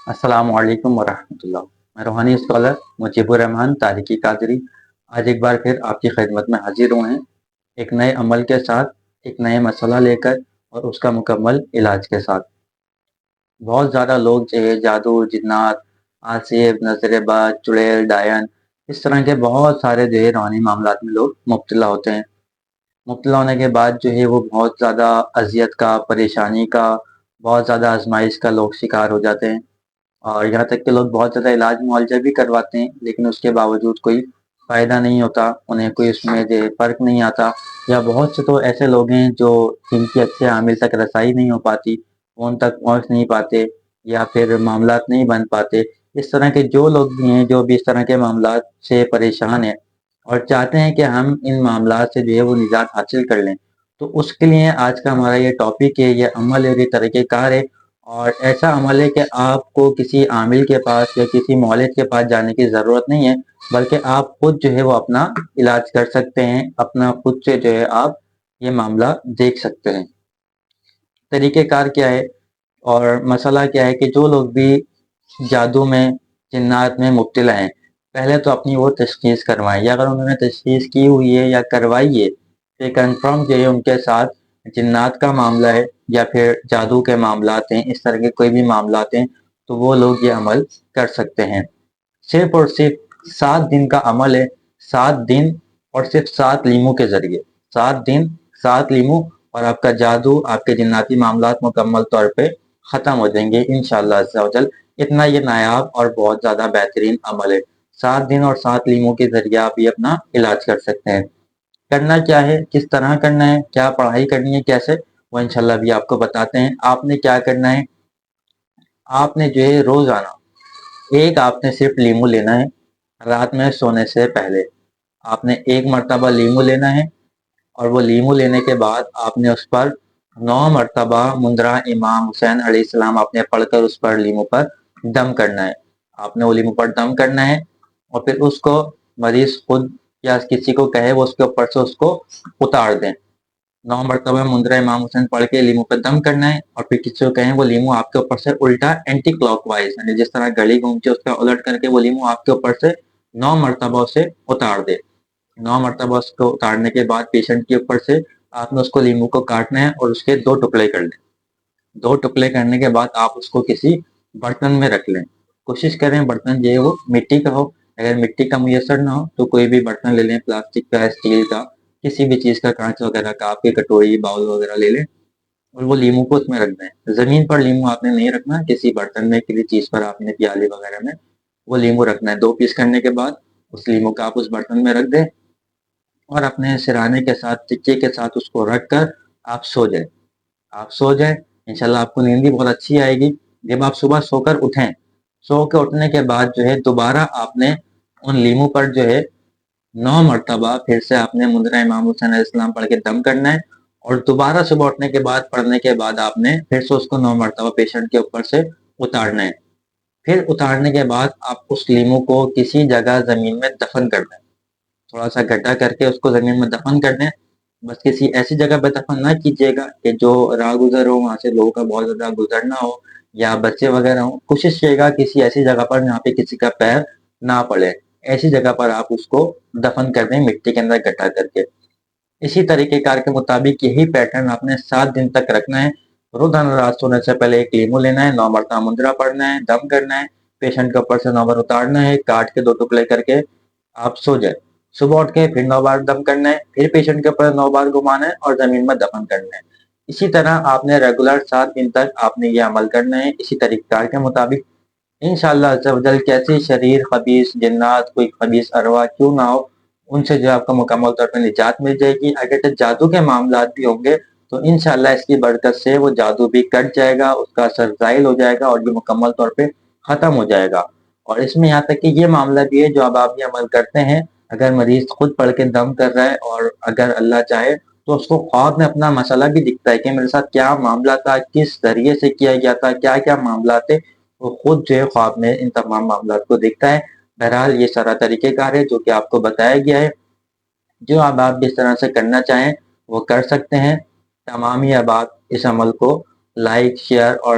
السلام علیکم ورحمۃ اللہ۔ میں روحانی اسکالر مجیب الرحمان طارقی قادری آج ایک بار پھر آپ کی خدمت میں حاضر ہوئے ہیں، ایک نئے عمل کے ساتھ، ایک نئے مسئلہ لے کر اور اس کا مکمل علاج کے ساتھ۔ بہت زیادہ لوگ جو ہے جادو، جنات، آصف، نظر باد، چڑیل، ڈائن، اس طرح کے بہت سارے جو ہے روحانی معاملات میں لوگ مبتلا ہوتے ہیں۔ مبتلا ہونے کے بعد جو ہے وہ بہت زیادہ اذیت کا، پریشانی کا، بہت زیادہ آزمائش کا لوگ شکار ہو جاتے ہیں، اور یہاں تک کہ لوگ بہت زیادہ علاج معالجہ بھی کرواتے ہیں، لیکن اس کے باوجود کوئی فائدہ نہیں ہوتا، انہیں کوئی اس میں جو فرق نہیں آتا۔ یا بہت سے تو ایسے لوگ ہیں جو جن کی اچھے عامل تک رسائی نہیں ہو پاتی، وہ ان تک پہنچ نہیں پاتے، یا پھر معاملات نہیں بن پاتے۔ اس طرح کے جو لوگ بھی ہیں جو بھی اس طرح کے معاملات سے پریشان ہیں اور چاہتے ہیں کہ ہم ان معاملات سے جو ہے وہ نجات حاصل کر لیں، تو اس کے لیے آج کا ہمارا یہ ٹاپک ہے، یہ عمل اور یہ طریقہ کار ہے۔ اور ایسا عمل ہے کہ آپ کو کسی عامل کے پاس یا کسی معالج کے پاس جانے کی ضرورت نہیں ہے، بلکہ آپ خود جو ہے وہ اپنا علاج کر سکتے ہیں، اپنا خود سے جو ہے آپ یہ معاملہ دیکھ سکتے ہیں۔ طریقہ کار کیا ہے اور مسئلہ کیا ہے کہ جو لوگ بھی جادو میں، جنات میں مبتلا ہیں، پہلے تو اپنی وہ تشخیص کروائیں، یا اگر انہوں نے تشخیص کی ہوئی ہے یا کروائی ہے تو کنفرم جو ہے ان کے ساتھ جنات کا معاملہ ہے یا پھر جادو کے معاملات ہیں، اس طرح کے کوئی بھی معاملات ہیں، تو وہ لوگ یہ عمل کر سکتے ہیں۔ صرف اور صرف 7 دن کا عمل ہے، 7 دن اور صرف 7 لیموں کے ذریعے، 7 دن 7 لیموں، اور آپ کا جادو، آپ کے جناتی معاملات مکمل طور پہ ختم ہو جائیں گے انشاءاللہ عز و جل۔ اتنا یہ نایاب اور بہت زیادہ بہترین عمل ہے۔ 7 دن اور 7 لیموں کے ذریعے آپ یہ اپنا علاج کر سکتے ہیں۔ کرنا کیا ہے، کس طرح کرنا ہے، کیا پڑھائی کرنی ہے، کیسے، وہ انشاءاللہ بھی آپ کو بتاتے ہیں۔ آپ نے کیا کرنا ہے، آپ نے جو ہے روزانہ آپ نے صرف لیمو لینا ہے۔ رات میں سونے سے پہلے آپ نے 1 مرتبہ لیمو لینا ہے، اور وہ لیمو لینے کے بعد آپ نے اس پر 9 مرتبہ مندرہ امام حسین علیہ السلام آپ نے پڑھ کر اس پر لیمو پر دم کرنا ہے۔ آپ نے وہ لیمو پر دم کرنا ہے، اور پھر اس کو مریض خود یا کسی کو کہے وہ اس کے اوپر سے اس کو اتار دیں۔ 9 مرتبہ مندرہ امام حسین پڑھ کے لیمو پہ دم کرنا ہے، اور پھر کسی کو کہیں وہ لیمو آپ کے اوپر سے الٹا اینٹی کلاک وائز، یعنی جس طرح گھڑی گھومتی ہے اس کا الٹ کر کے وہ لیمو آپ کے اوپر سے 9 مرتبہ اسے اتار دے۔ 9 مرتبہ اس کو اتارنے کے بعد پیشنٹ کے اوپر سے آپ نے اس کو لیمو کو کاٹنا ہے اور اس کے 2 ٹکڑے کر لیں۔ 2 ٹکڑے کرنے کے بعد آپ اس کو کسی برتن میں رکھ لیں۔ کوشش کریں برتن جو ہے وہ مٹی کا ہو، اگر مٹی کا میسر نہ ہو تو کوئی بھی برتن لے لیں، پلاسٹک کا، اسٹیل کا، کسی بھی چیز کا، کانچ وغیرہ کا، آپ کی کٹوری، باؤل وغیرہ لے لیں، اور وہ لیمو کو اس میں رکھ دیں۔ زمین پر لیمو آپ نے نہیں رکھنا، کسی برتن میں، کسی چیز پر آپ نے، پیالے وغیرہ میں وہ لیمو رکھنا ہے۔ 2 پیس کرنے کے بعد اس لیمو کو آپ اس برتن میں رکھ دیں، اور اپنے سرانے کے ساتھ، تکے کے ساتھ اس کو رکھ کر آپ سو جائیں۔ آپ سو جائیں، انشاءاللہ آپ کو نیند بھی بہت اچھی آئے گی۔ جب آپ صبح سو کر اٹھیں، سو کے اٹھنے کے بعد جو ہے دوبارہ آپ نے ان لیمو پر جو ہے 9 مرتبہ پھر سے آپ نے مندرہ امام حسین علیہ السلام پڑھ کے دم کرنا ہے، اور دوبارہ صبح اٹھنے کے بعد پڑھنے کے بعد آپ نے پھر سے اس کو 9 مرتبہ پیشنٹ کے اوپر سے اتارنا ہے۔ پھر اتارنے کے بعد آپ اس لیمو کو کسی جگہ زمین میں دفن کر دیں، تھوڑا سا گڈھا کر کے اس کو زمین میں دفن کر دیں۔ بس کسی ایسی جگہ پہ دفن نہ کیجیے گا کہ جو راہ گزر ہو، وہاں سے لوگوں کا بہت زیادہ گزرنا ہو، یا بچے وغیرہ ہوں۔ کوشش کیے گا کسی ایسی جگہ پر جہاں پہ کسی کا پیر نہ پڑے، ایسی جگہ پر آپ اس کو دفن کر دیں، مٹی کے اندر گڈھا کر کے۔ اسی طریقہ کار کے مطابق یہی پیٹرن آپ نے 7 دن تک رکھنا ہے۔ روزانہ رات سونے سے پہلے ایک لیمو لینا ہے، 9 مرتبہ مندرہ پڑھنا ہے، دم کرنا ہے، پیشنٹ کے اوپر سے 9 بار اتارنا ہے، کاٹ کے 2 ٹکڑے کر کے آپ سو جائیں۔ صبح اٹھ کے پھر 9 بار دم کرنا ہے، پھر پیشنٹ کے اوپر 9 بار گھمانا ہے اور زمین میں دفن کرنا ہے۔ اسی طرح آپ نے ریگولر 7 دن تک آپ نے یہ عمل کرنا ہے، اسی طریقہ کار کے مطابق۔ انشاءاللہ عز و جل کیسی شریر، خبیث جنات، کوئی خبیث ارواح کیوں نہ ہو، ان سے جو آپ کو مکمل طور پر نجات مل جائے گی۔ اگر جادو کے معاملات بھی ہوں گے تو انشاءاللہ اس کی برکت سے وہ جادو بھی کٹ جائے گا، اس کا اثر زائل ہو جائے گا، اور یہ مکمل طور پہ ختم ہو جائے گا۔ اور اس میں یہاں تک کہ یہ معاملہ بھی ہے جو اب آپ یہ عمل کرتے ہیں، اگر مریض خود پڑھ کے دم کر رہا ہے اور اگر اللہ چاہے تو اس کو خواب میں اپنا مسئلہ بھی دکھتا ہے کہ میرے ساتھ کیا معاملہ تھا، کس ذریعے سے کیا گیا تھا، کیا کیا معاملات تھے، وہ خود جو ہے خواب میں ان تمام معاملات کو دیکھتا ہے۔ بہرحال یہ سارا طریقہ کار ہے جو کہ آپ کو بتایا گیا ہے، جو اب آپ جس طرح سے کرنا چاہیں وہ کر سکتے ہیں۔ تمام ہی اب آپ اس عمل کو لائک، شیئر اور